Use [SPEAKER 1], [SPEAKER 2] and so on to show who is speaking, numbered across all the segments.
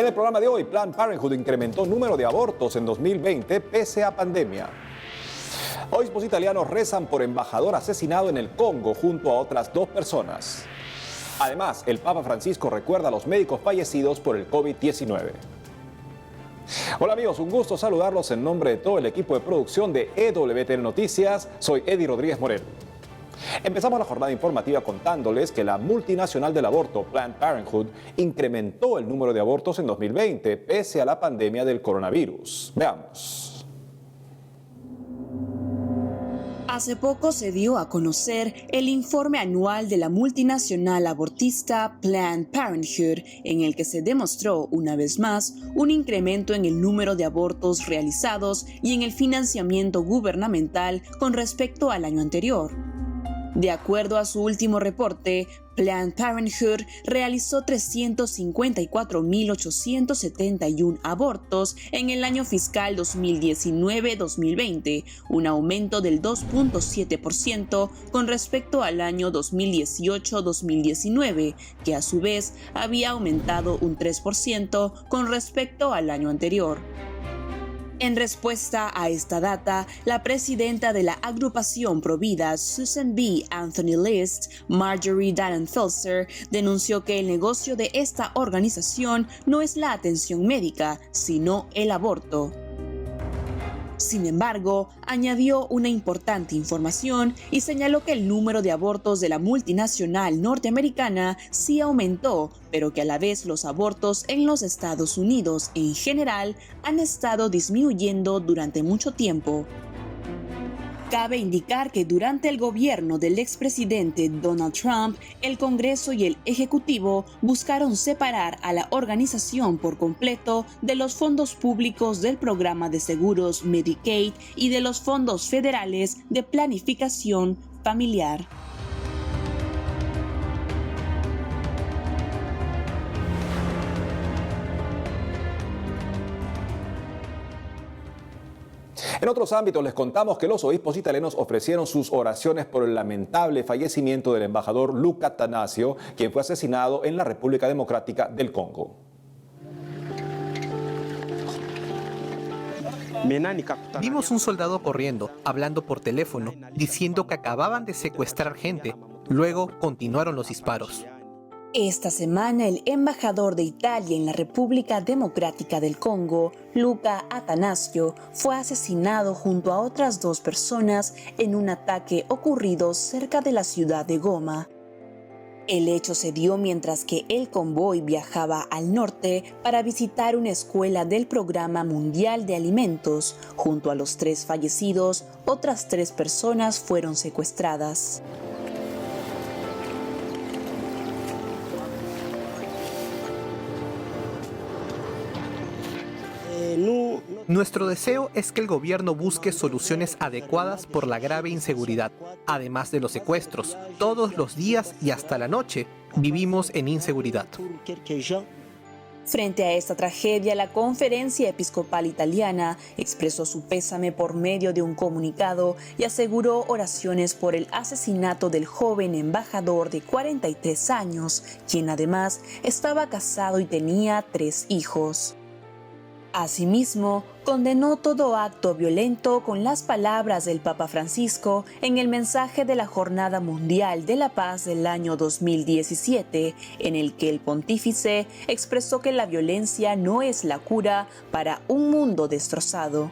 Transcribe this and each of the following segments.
[SPEAKER 1] el programa de hoy, Planned Parenthood incrementó número de abortos en 2020 pese a pandemia. Obispos italianos rezan por embajador asesinado en el Congo junto a otras 2 personas. Además, el Papa Francisco recuerda a los médicos fallecidos por el COVID-19. Hola amigos, un gusto saludarlos en nombre de todo el equipo de producción de EWTN Noticias. Soy Eddie Rodríguez Morel. Empezamos la jornada informativa contándoles que la multinacional del aborto, Planned Parenthood, incrementó el número de abortos en 2020 pese a la pandemia del coronavirus. Veamos.
[SPEAKER 2] Hace poco se dio a conocer el informe anual de la multinacional abortista Planned Parenthood, en el que se demostró una vez más un incremento en el número de abortos realizados y en el financiamiento gubernamental con respecto al año anterior. De acuerdo a su último reporte, Planned Parenthood realizó 354.871 abortos en el año fiscal 2019-2020, un aumento del 2.7% con respecto al año 2018-2019, que a su vez había aumentado un 3% con respecto al año anterior. En respuesta a esta data, la presidenta de la agrupación Provida, Susan B. Anthony List, Marjorie Dannenfelser, denunció que el negocio de esta organización no es la atención médica, sino el aborto. Sin embargo, añadió una importante información y señaló que el número de abortos de la multinacional norteamericana sí aumentó, pero que a la vez los abortos en los Estados Unidos en general han estado disminuyendo durante mucho tiempo. Cabe indicar que durante el gobierno del expresidente Donald Trump, el Congreso y el Ejecutivo buscaron separar a la organización por completo de los fondos públicos del programa de seguros Medicaid y de los fondos federales de planificación familiar.
[SPEAKER 1] En otros ámbitos les contamos que los obispos italianos ofrecieron sus oraciones por el lamentable fallecimiento del embajador Luca Attanasio, quien fue asesinado en la República Democrática del Congo.
[SPEAKER 3] Vimos un soldado corriendo, hablando por teléfono, diciendo que acababan de secuestrar gente. Luego continuaron los disparos.
[SPEAKER 2] Esta semana, el embajador de Italia en la República Democrática del Congo, Luca Attanasio, fue asesinado junto a otras 2 personas en un ataque ocurrido cerca de la ciudad de Goma. El hecho se dio mientras que el convoy viajaba al norte para visitar una escuela del Programa Mundial de Alimentos. Junto a los 3 fallecidos, otras 3 personas fueron secuestradas.
[SPEAKER 3] Nuestro deseo es que el gobierno busque soluciones adecuadas por la grave inseguridad. Además de los secuestros, todos los días y hasta la noche vivimos en inseguridad.
[SPEAKER 2] Frente a esta tragedia, la Conferencia Episcopal Italiana expresó su pésame por medio de un comunicado y aseguró oraciones por el asesinato del joven embajador de 43 años, quien además estaba casado y tenía 3 hijos. Asimismo, condenó todo acto violento con las palabras del Papa Francisco en el mensaje de la Jornada Mundial de la Paz del año 2017, en el que el pontífice expresó que la violencia no es la cura para un mundo destrozado.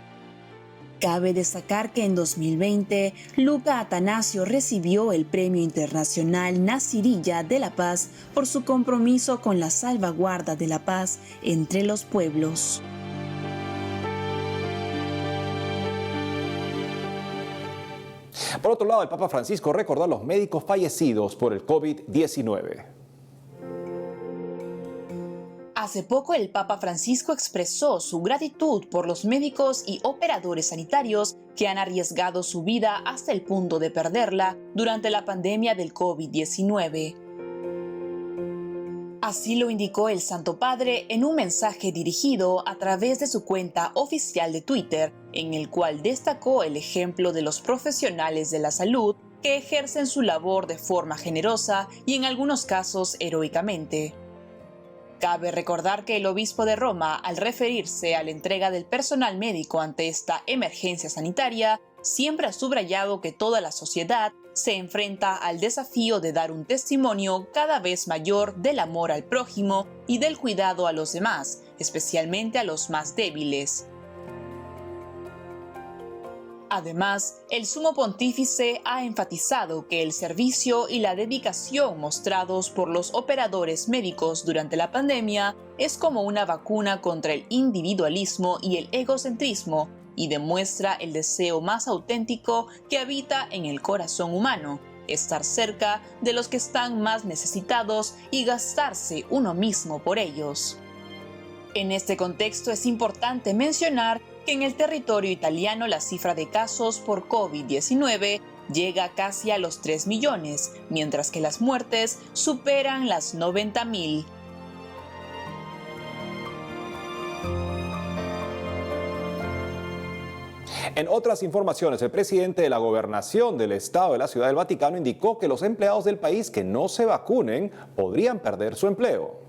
[SPEAKER 2] Cabe destacar que en 2020, Luca Attanasio recibió el Premio Internacional Nasiriyah de la Paz por su compromiso con la salvaguarda de la paz entre los pueblos.
[SPEAKER 1] Por otro lado, el Papa Francisco recordó a los médicos fallecidos por el COVID-19.
[SPEAKER 2] Hace poco el Papa Francisco expresó su gratitud por los médicos y operadores sanitarios que han arriesgado su vida hasta el punto de perderla durante la pandemia del COVID-19. Así lo indicó el Santo Padre en un mensaje dirigido a través de su cuenta oficial de Twitter, en el cual destacó el ejemplo de los profesionales de la salud que ejercen su labor de forma generosa y en algunos casos heroicamente. Cabe recordar que el obispo de Roma, al referirse a la entrega del personal médico ante esta emergencia sanitaria, siempre ha subrayado que toda la sociedad se enfrenta al desafío de dar un testimonio cada vez mayor del amor al prójimo y del cuidado a los demás, especialmente a los más débiles. Además, el sumo pontífice ha enfatizado que el servicio y la dedicación mostrados por los operadores médicos durante la pandemia es como una vacuna contra el individualismo y el egocentrismo y demuestra el deseo más auténtico que habita en el corazón humano, estar cerca de los que están más necesitados y gastarse uno mismo por ellos. En este contexto es importante mencionar que en el territorio italiano la cifra de casos por COVID-19 llega casi a los 3 millones, mientras que las muertes superan las 90.000.
[SPEAKER 1] En otras informaciones, el presidente de la Gobernación del Estado de la Ciudad del Vaticano indicó que los empleados del país que no se vacunen podrían perder su empleo.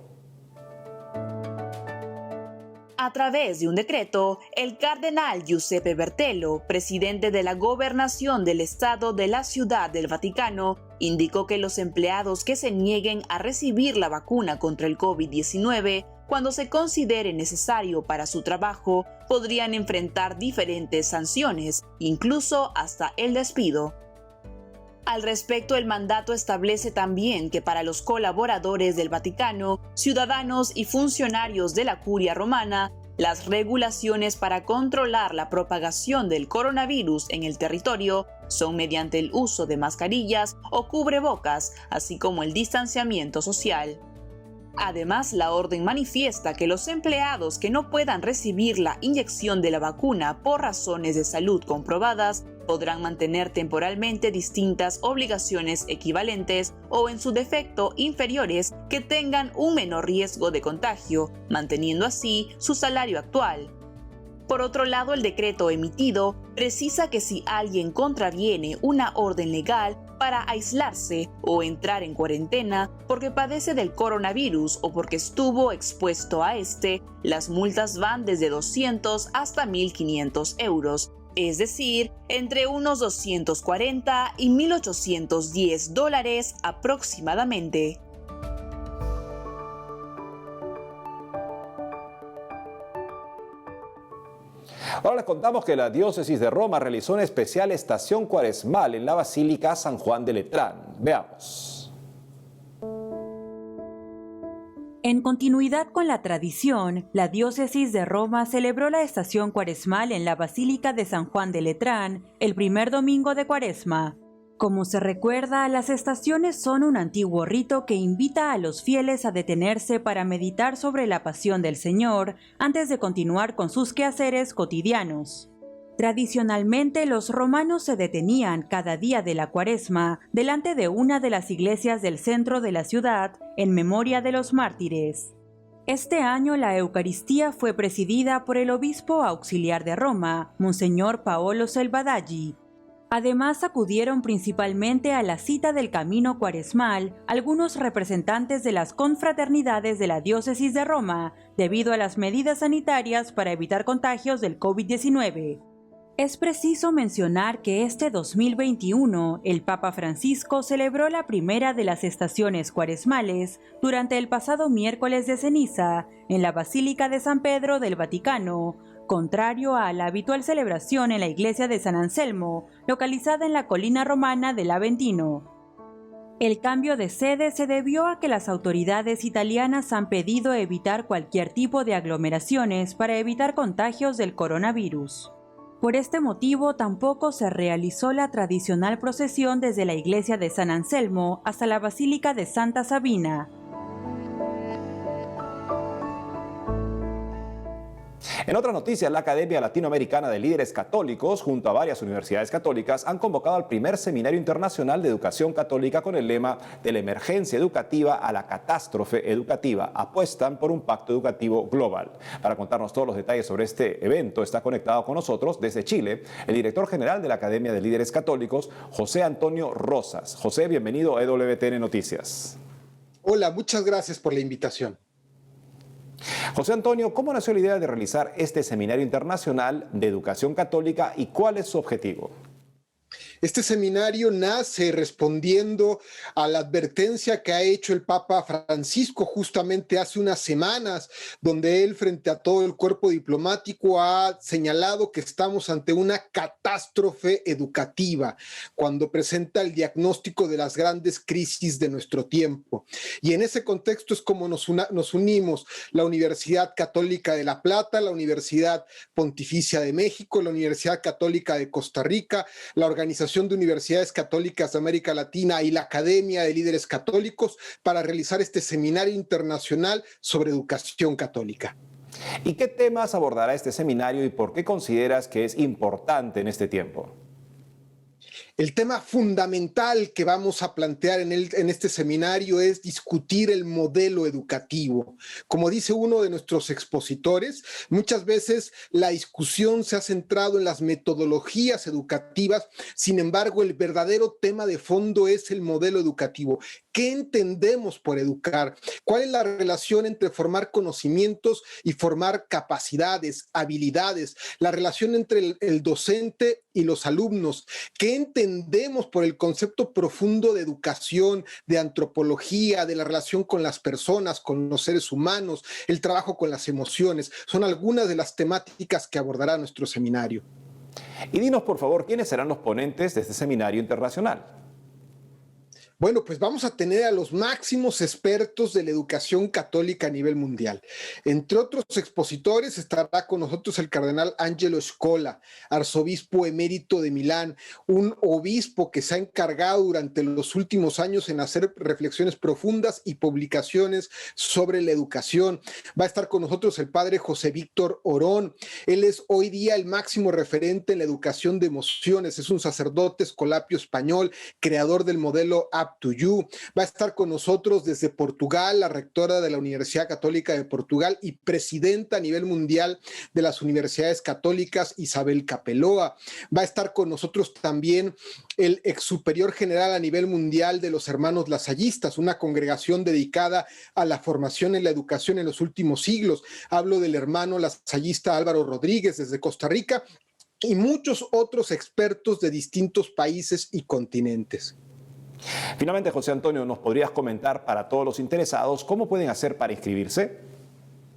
[SPEAKER 2] A través de un decreto, el cardenal Giuseppe Bertello, presidente de la Gobernación del Estado de la Ciudad del Vaticano, indicó que los empleados que se nieguen a recibir la vacuna contra el COVID-19 cuando se considere necesario para su trabajo podrían enfrentar diferentes sanciones, incluso hasta el despido. Al respecto, el mandato establece también que para los colaboradores del Vaticano, ciudadanos y funcionarios de la Curia Romana, las regulaciones para controlar la propagación del coronavirus en el territorio son mediante el uso de mascarillas o cubrebocas, así como el distanciamiento social. Además, la orden manifiesta que los empleados que no puedan recibir la inyección de la vacuna por razones de salud comprobadas podrán mantener temporalmente distintas obligaciones equivalentes o, en su defecto, inferiores que tengan un menor riesgo de contagio, manteniendo así su salario actual. Por otro lado, el decreto emitido precisa que si alguien contraviene una orden legal para aislarse o entrar en cuarentena porque padece del coronavirus o porque estuvo expuesto a este, las multas van desde 200 hasta 1.500 euros, es decir, entre unos 240 y 1.810 dólares aproximadamente.
[SPEAKER 1] Ahora les contamos que la diócesis de Roma realizó una especial estación cuaresmal en la Basílica San Juan de Letrán. Veamos.
[SPEAKER 4] En continuidad con la tradición, la diócesis de Roma celebró la estación cuaresmal en la Basílica de San Juan de Letrán el primer domingo de Cuaresma. Como se recuerda, las estaciones son un antiguo rito que invita a los fieles a detenerse para meditar sobre la pasión del Señor antes de continuar con sus quehaceres cotidianos. Tradicionalmente, los romanos se detenían cada día de la Cuaresma delante de una de las iglesias del centro de la ciudad en memoria de los mártires. Este año la Eucaristía fue presidida por el obispo auxiliar de Roma, Monseñor Paolo Selvadaggi. Además, acudieron principalmente a la cita del camino cuaresmal algunos representantes de las confraternidades de la diócesis de Roma, debido a las medidas sanitarias para evitar contagios del COVID-19. Es preciso mencionar que este 2021, el Papa Francisco celebró la primera de las estaciones cuaresmales durante el pasado miércoles de ceniza en la Basílica de San Pedro del Vaticano, contrario a la habitual celebración en la iglesia de San Anselmo, localizada en la colina romana del Aventino. El cambio de sede se debió a que las autoridades italianas han pedido evitar cualquier tipo de aglomeraciones para evitar contagios del coronavirus. Por este motivo, tampoco se realizó la tradicional procesión desde la iglesia de San Anselmo hasta la Basílica de Santa Sabina.
[SPEAKER 1] En otras noticias, la Academia Latinoamericana de Líderes Católicos, junto a varias universidades católicas, han convocado al primer Seminario Internacional de Educación Católica con el lema de la emergencia educativa a la catástrofe educativa. Apuestan por un pacto educativo global. Para contarnos todos los detalles sobre este evento, está conectado con nosotros desde Chile el director general de la Academia de Líderes Católicos, José Antonio Rosas. José, bienvenido a EWTN Noticias.
[SPEAKER 5] Hola, muchas gracias por la invitación.
[SPEAKER 1] José Antonio, ¿cómo nació la idea de realizar este seminario internacional de educación católica y cuál es su objetivo?
[SPEAKER 5] Este seminario nace respondiendo a la advertencia que ha hecho el Papa Francisco justamente hace unas semanas, donde él frente a todo el cuerpo diplomático ha señalado que estamos ante una catástrofe educativa, cuando presenta el diagnóstico de las grandes crisis de nuestro tiempo. Y en ese contexto es como nos unimos la Universidad Católica de La Plata, la Universidad Pontificia de México, la Universidad Católica de Costa Rica, la Organización de Universidades Católicas de América Latina y la Academia de Líderes Católicos para realizar este seminario internacional sobre educación católica.
[SPEAKER 1] ¿Y qué temas abordará este seminario y por qué consideras que es importante en este tiempo?
[SPEAKER 5] El tema fundamental que vamos a plantear en este seminario es discutir el modelo educativo. Como dice uno de nuestros expositores, muchas veces la discusión se ha centrado en las metodologías educativas, sin embargo, el verdadero tema de fondo es el modelo educativo. ¿Qué entendemos por educar? ¿Cuál es la relación entre formar conocimientos y formar capacidades, habilidades? La relación entre el docente y los alumnos. ¿Qué entendemos por el concepto profundo de educación, de antropología, de la relación con las personas, con los seres humanos, el trabajo con las emociones? Son algunas de las temáticas que abordará nuestro seminario.
[SPEAKER 1] Y dinos, por favor, ¿quiénes serán los ponentes de este seminario internacional?
[SPEAKER 5] Bueno, pues vamos a tener a los máximos expertos de la educación católica a nivel mundial. Entre otros expositores estará con nosotros el cardenal Angelo Scola, arzobispo emérito de Milán, un obispo que se ha encargado durante los últimos años en hacer reflexiones profundas y publicaciones sobre la educación. Va a estar con nosotros el padre José Víctor Orón. Él es hoy día el máximo referente en la educación de emociones. Es un sacerdote escolapio español, creador del modelo to You. Va a estar con nosotros desde Portugal, la rectora de la Universidad Católica de Portugal y presidenta a nivel mundial de las universidades católicas, Isabel Capeloa. Va a estar con nosotros también el ex superior general a nivel mundial de los hermanos lasallistas, una congregación dedicada a la formación en la educación en los últimos siglos. Hablo del hermano lasallista Álvaro Rodríguez desde Costa Rica y muchos otros expertos de distintos países y continentes.
[SPEAKER 1] Finalmente, José Antonio, ¿nos podrías comentar para todos los interesados cómo pueden hacer para inscribirse?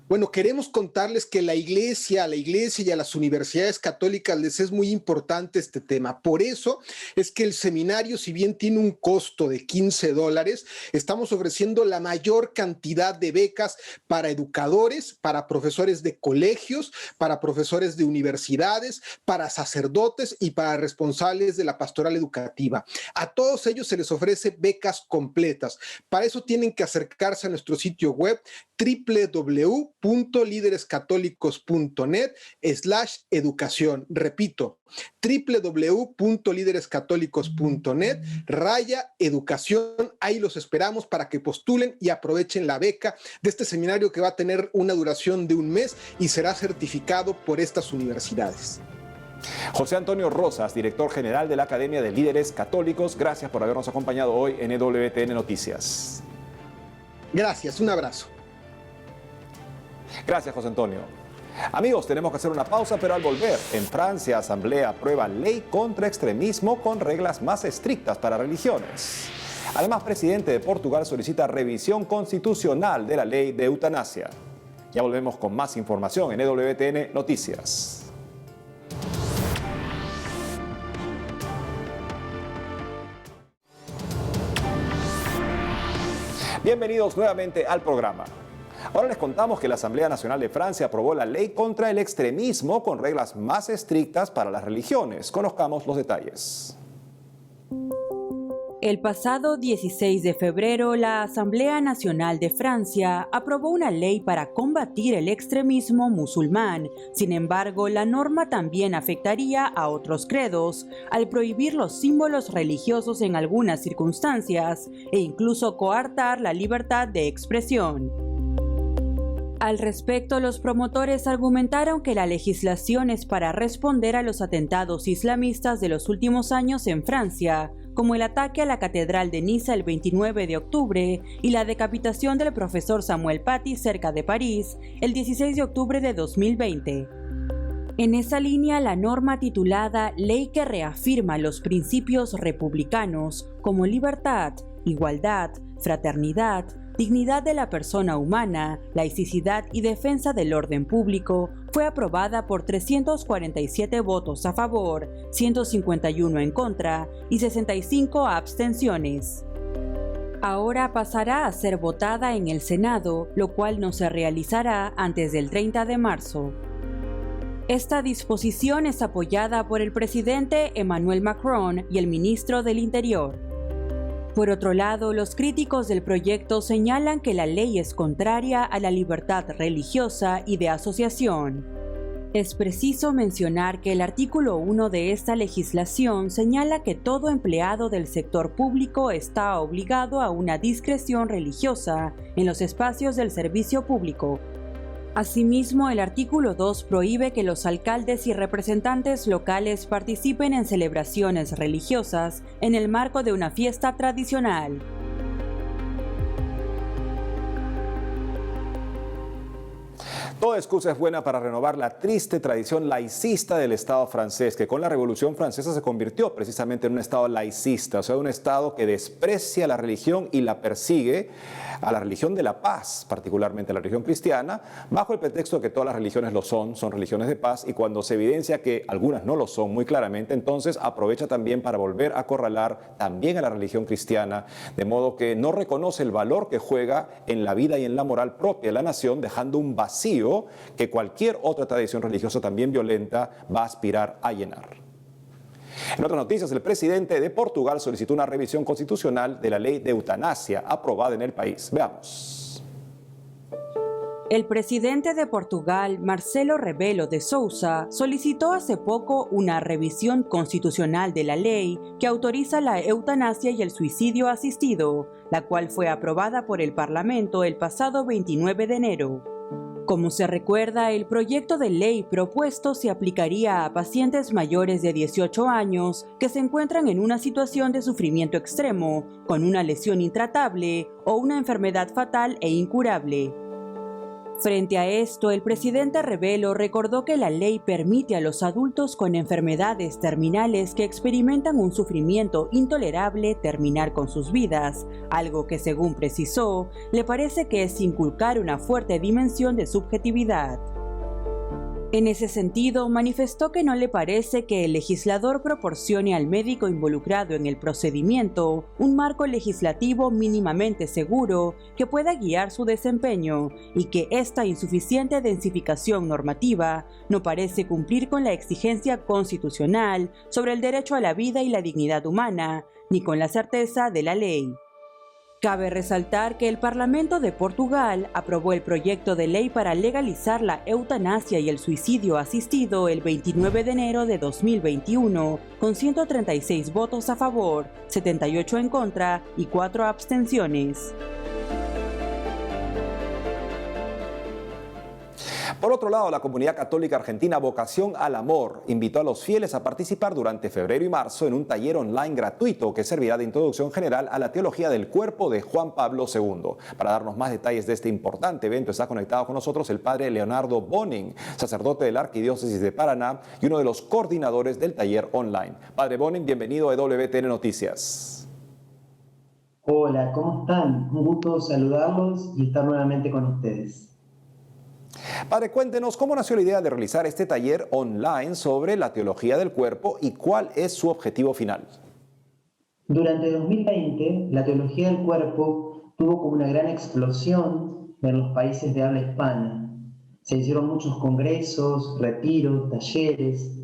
[SPEAKER 5] Bueno, queremos contarles que a la iglesia y a las universidades católicas les es muy importante este tema. Por eso es que el seminario, si bien tiene un costo de $15, estamos ofreciendo la mayor cantidad de becas para educadores, para profesores de colegios, para profesores de universidades, para sacerdotes y para responsables de la pastoral educativa. A todos ellos se les ofrece becas completas. Para eso tienen que acercarse a nuestro sitio web www.liderescatólicos.net/educación. Repito, www.liderescatólicos.net/educación. Ahí los esperamos para que postulen y aprovechen la beca de este seminario que va a tener una duración de un mes y será certificado por estas universidades.
[SPEAKER 1] José Antonio Rosas, director general de la Academia de Líderes Católicos, gracias por habernos acompañado hoy en EWTN Noticias.
[SPEAKER 5] Gracias, un abrazo.
[SPEAKER 1] Gracias, José Antonio. Amigos, tenemos que hacer una pausa, pero al volver, en Francia, Asamblea aprueba ley contra extremismo con reglas más estrictas para religiones. Además, presidente de Portugal solicita revisión constitucional de la ley de eutanasia. Ya volvemos con más información en EWTN Noticias. Bienvenidos nuevamente al programa. Ahora les contamos que la Asamblea Nacional de Francia aprobó la ley contra el extremismo con reglas más estrictas para las religiones. Conozcamos los detalles.
[SPEAKER 4] El pasado 16 de febrero, la Asamblea Nacional de Francia aprobó una ley para combatir el extremismo musulmán. Sin embargo, la norma también afectaría a otros credos, al prohibir los símbolos religiosos en algunas circunstancias e incluso coartar la libertad de expresión. Al respecto, los promotores argumentaron que la legislación es para responder a los atentados islamistas de los últimos años en Francia, como el ataque a la Catedral de Niza el 29 de octubre y la decapitación del profesor Samuel Paty cerca de París el 16 de octubre de 2020. En esa línea, la norma titulada Ley que reafirma los principios republicanos como libertad, igualdad, fraternidad, dignidad de la persona humana, laicidad y defensa del orden público, fue aprobada por 347 votos a favor, 151 en contra y 65 abstenciones. Ahora pasará a ser votada en el Senado, lo cual no se realizará antes del 30 de marzo. Esta disposición es apoyada por el presidente Emmanuel Macron y el ministro del Interior. Por otro lado, los críticos del proyecto señalan que la ley es contraria a la libertad religiosa y de asociación. Es preciso mencionar que el artículo 1 de esta legislación señala que todo empleado del sector público está obligado a una discreción religiosa en los espacios del servicio público. Asimismo, el artículo 2 prohíbe que los alcaldes y representantes locales participen en celebraciones religiosas en el marco de una fiesta tradicional.
[SPEAKER 1] Toda excusa es buena para renovar la triste tradición laicista del Estado francés, que con la Revolución Francesa se convirtió precisamente en un Estado laicista, o sea, un Estado que desprecia la religión y la persigue, a la religión de la paz, particularmente la religión cristiana, bajo el pretexto de que todas las religiones lo son religiones de paz, y cuando se evidencia que algunas no lo son muy claramente, entonces aprovecha también para volver a acorralar también a la religión cristiana, de modo que no reconoce el valor que juega en la vida y en la moral propia de la nación, dejando un vacío que cualquier otra tradición religiosa también violenta va a aspirar a llenar. En otras noticias, el presidente de Portugal solicitó una revisión constitucional de la ley de eutanasia aprobada en el país. Veamos.
[SPEAKER 4] El presidente de Portugal, Marcelo Rebelo de Sousa, solicitó hace poco una revisión constitucional de la ley que autoriza la eutanasia y el suicidio asistido, la cual fue aprobada por el Parlamento el pasado 29 de enero. Como se recuerda, el proyecto de ley propuesto se aplicaría a pacientes mayores de 18 años que se encuentran en una situación de sufrimiento extremo, con una lesión intratable o una enfermedad fatal e incurable. Frente a esto, el presidente Rebelo recordó que la ley permite a los adultos con enfermedades terminales que experimentan un sufrimiento intolerable terminar con sus vidas, algo que, según precisó, le parece que es inculcar una fuerte dimensión de subjetividad. En ese sentido, manifestó que no le parece que el legislador proporcione al médico involucrado en el procedimiento un marco legislativo mínimamente seguro que pueda guiar su desempeño y que esta insuficiente densificación normativa no parece cumplir con la exigencia constitucional sobre el derecho a la vida y la dignidad humana, ni con la certeza de la ley. Cabe resaltar que el Parlamento de Portugal aprobó el proyecto de ley para legalizar la eutanasia y el suicidio asistido el 29 de enero de 2021, con 136 votos a favor, 78 en contra y 4 abstenciones.
[SPEAKER 1] Por otro lado, la comunidad católica argentina Vocación al Amor invitó a los fieles a participar durante febrero y marzo en un taller online gratuito que servirá de introducción general a la teología del cuerpo de Juan Pablo II. Para darnos más detalles de este importante evento está conectado con nosotros el padre Leonardo Bonin, sacerdote de la Arquidiócesis de Paraná y uno de los coordinadores del taller online. Padre Bonin, bienvenido a EWTN Noticias.
[SPEAKER 6] Hola, ¿cómo están? Un gusto saludarlos y estar nuevamente con ustedes.
[SPEAKER 1] Padre, cuéntenos cómo nació la idea de realizar este taller online sobre la teología del cuerpo y cuál es su objetivo final.
[SPEAKER 6] Durante 2020, la teología del cuerpo tuvo como una gran explosión en los países de habla hispana. Se hicieron muchos congresos, retiros, talleres,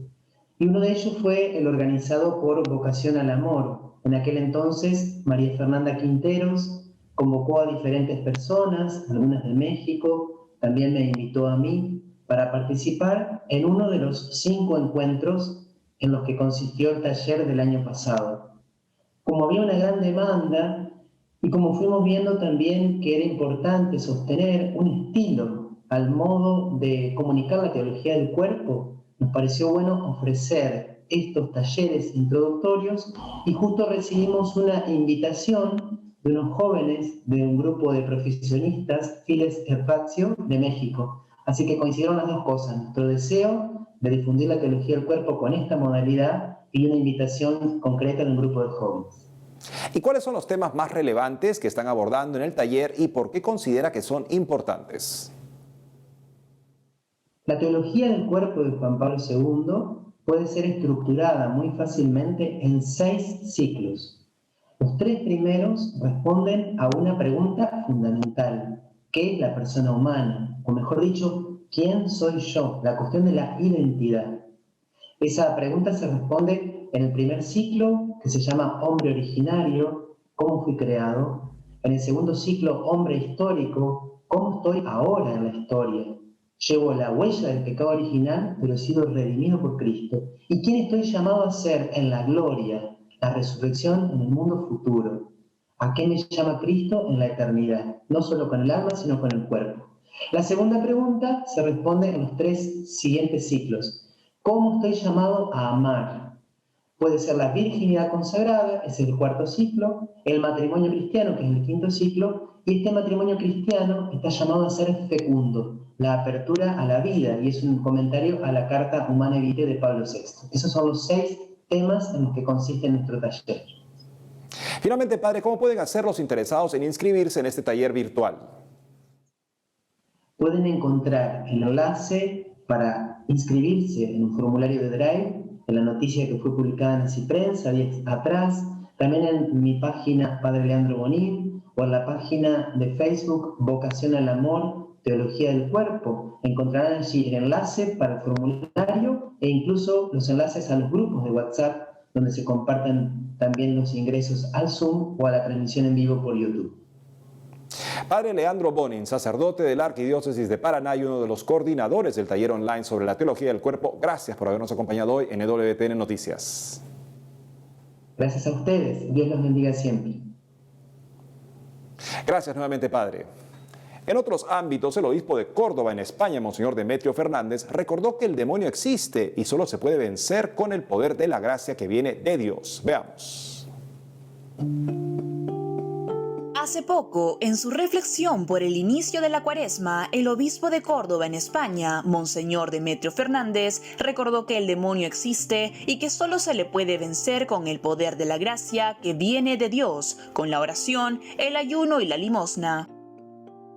[SPEAKER 6] y uno de ellos fue el organizado por Vocación al Amor. En aquel entonces, María Fernanda Quinteros convocó a diferentes personas, algunas de México. También me invitó a mí para participar en uno de los 5 encuentros en los que consistió el taller del año pasado. Como había una gran demanda y como fuimos viendo también que era importante sostener un estilo al modo de comunicar la teología del cuerpo, nos pareció bueno ofrecer estos talleres introductorios y justo recibimos una invitación de unos jóvenes de un grupo de profesionistas, Files Ratio, de México. Así que coincidieron las dos cosas, nuestro deseo de difundir la teología del cuerpo con esta modalidad y una invitación concreta de un grupo de jóvenes.
[SPEAKER 1] ¿Y cuáles son los temas más relevantes que están abordando en el taller y por qué considera que son importantes?
[SPEAKER 6] La teología del cuerpo de Juan Pablo II puede ser estructurada muy fácilmente en 6 ciclos. Los 3 primeros responden a una pregunta fundamental: ¿qué es la persona humana? O mejor dicho, ¿quién soy yo? La cuestión de la identidad. Esa pregunta se responde en el primer ciclo, que se llama Hombre Originario, ¿cómo fui creado? En el segundo ciclo, Hombre Histórico, ¿cómo estoy ahora en la historia? Llevo la huella del pecado original, pero he sido redimido por Cristo. ¿Y quién estoy llamado a ser en la gloria, la resurrección en el mundo futuro? ¿A qué me llama Cristo en la eternidad? No solo con el alma, sino con el cuerpo. La segunda pregunta se responde en los 3 siguientes ciclos. ¿Cómo estoy llamado a amar? Puede ser la virginidad consagrada, es el 4º ciclo, el matrimonio cristiano, que es el 5º ciclo, y este matrimonio cristiano está llamado a ser fecundo, la apertura a la vida, y es un comentario a la Carta Humanae Vitae de Pablo VI. Esos son los 6 temas en los que consiste nuestro taller.
[SPEAKER 1] Finalmente, padre, ¿cómo pueden hacer los interesados en inscribirse en este taller virtual?
[SPEAKER 6] Pueden encontrar el enlace para inscribirse en un formulario de Drive, en la noticia que fue publicada en Así Prensa días atrás, también en mi página Padre Leandro Bonín, o en la página de Facebook Vocación al Amor, Teología del Cuerpo. Encontrarán allí el enlace para el formulario e incluso los enlaces a los grupos de WhatsApp donde se comparten también los ingresos al Zoom o a la transmisión en vivo por YouTube.
[SPEAKER 1] Padre Leandro Bonín, sacerdote de la Arquidiócesis de Paraná y uno de los coordinadores del taller online sobre la teología del cuerpo, gracias por habernos acompañado hoy en EWTN Noticias.
[SPEAKER 6] Gracias a ustedes. Dios los bendiga siempre.
[SPEAKER 1] Gracias nuevamente, padre. En otros ámbitos, el obispo de Córdoba, en España, Monseñor Demetrio Fernández, recordó que el demonio existe y solo se puede vencer con el poder de la gracia que viene de Dios. Veamos.
[SPEAKER 2] Hace poco, en su reflexión por el inicio de la Cuaresma, el obispo de Córdoba en España, Monseñor Demetrio Fernández, recordó que el demonio existe y que solo se le puede vencer con el poder de la gracia que viene de Dios, con la oración, el ayuno y la limosna.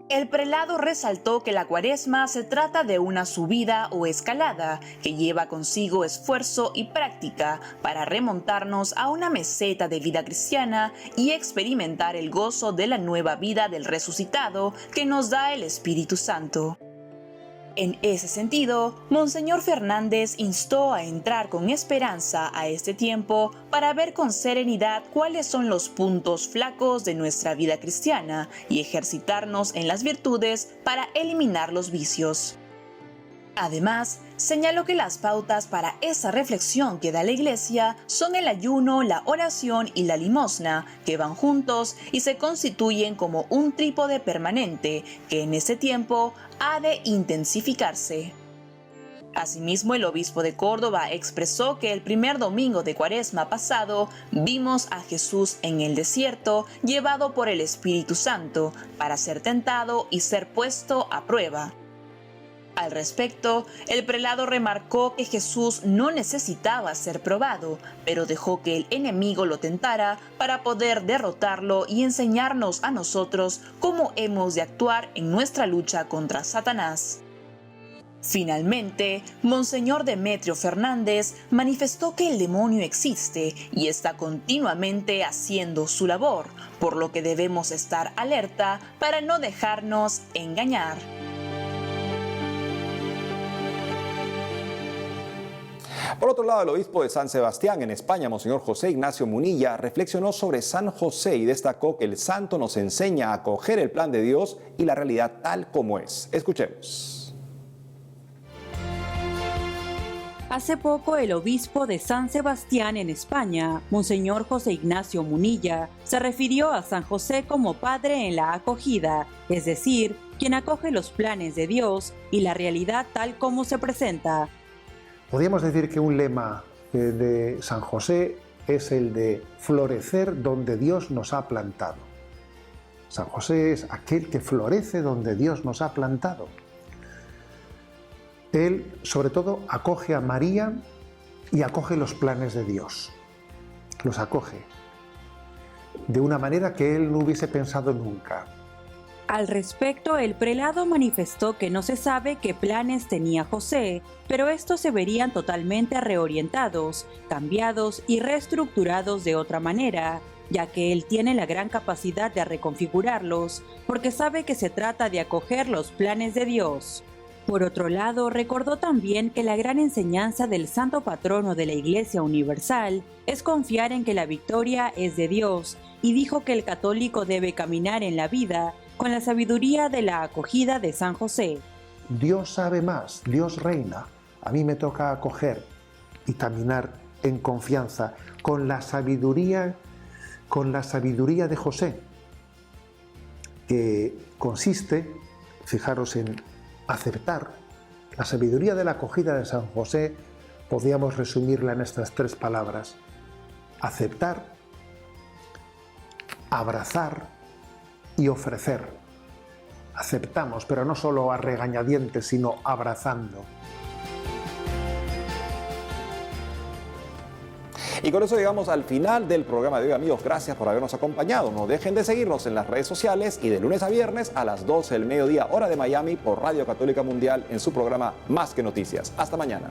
[SPEAKER 2] El prelado resaltó que la Cuaresma se trata de una subida o escalada que lleva consigo esfuerzo y práctica para remontarnos a una meseta de vida cristiana y experimentar el gozo de la nueva vida del resucitado que nos da el Espíritu Santo. En ese sentido, Monseñor Fernández instó a entrar con esperanza a este tiempo para ver con serenidad cuáles son los puntos flacos de nuestra vida cristiana y ejercitarnos en las virtudes para eliminar los vicios. Además, señaló que las pautas para esa reflexión que da la Iglesia son el ayuno, la oración y la limosna, que van juntos y se constituyen como un trípode permanente que en ese tiempo ha de intensificarse. Asimismo, el obispo de Córdoba expresó que el primer domingo de Cuaresma pasado vimos a Jesús en el desierto llevado por el Espíritu Santo para ser tentado y ser puesto a prueba. Al respecto, el prelado remarcó que Jesús no necesitaba ser probado, pero dejó que el enemigo lo tentara para poder derrotarlo y enseñarnos a nosotros cómo hemos de actuar en nuestra lucha contra Satanás. Finalmente, Monseñor Demetrio Fernández manifestó que el demonio existe y está continuamente haciendo su labor, por lo que debemos estar alerta para no dejarnos engañar.
[SPEAKER 1] Por otro lado, el obispo de San Sebastián en España, Monseñor José Ignacio Munilla, reflexionó sobre San José y destacó que el santo nos enseña a acoger el plan de Dios y la realidad tal como es. Escuchemos.
[SPEAKER 4] Hace poco, el obispo de San Sebastián en España, Monseñor José Ignacio Munilla, se refirió a San José como padre en la acogida, es decir, quien acoge los planes de Dios y la realidad tal como se presenta.
[SPEAKER 7] Podríamos decir que un lema de San José es el de florecer donde Dios nos ha plantado. San José es aquel que florece donde Dios nos ha plantado. Él, sobre todo, acoge a María y acoge los planes de Dios. Los acoge de una manera que él no hubiese pensado nunca.
[SPEAKER 4] Al respecto, el prelado manifestó que no se sabe qué planes tenía José, pero estos se verían totalmente reorientados, cambiados y reestructurados de otra manera, ya que él tiene la gran capacidad de reconfigurarlos, porque sabe que se trata de acoger los planes de Dios. Por otro lado, recordó también que la gran enseñanza del santo patrono de la Iglesia Universal es confiar en que la victoria es de Dios, y dijo que el católico debe caminar en la vida con la sabiduría de la acogida de San José.
[SPEAKER 7] Dios sabe más, Dios reina. A mí me toca acoger y caminar en confianza con la sabiduría de José, que consiste, fijaros, en aceptar. La sabiduría de la acogida de San José podríamos resumirla en estas 3 palabras: aceptar, abrazar y ofrecer. Aceptamos, pero no solo a regañadientes, sino abrazando.
[SPEAKER 1] Y con eso llegamos al final del programa de hoy, amigos. Gracias por habernos acompañado. No dejen de seguirnos en las redes sociales y de lunes a viernes a las 12 del mediodía, hora de Miami, por Radio Católica Mundial en su programa Más que Noticias. Hasta mañana.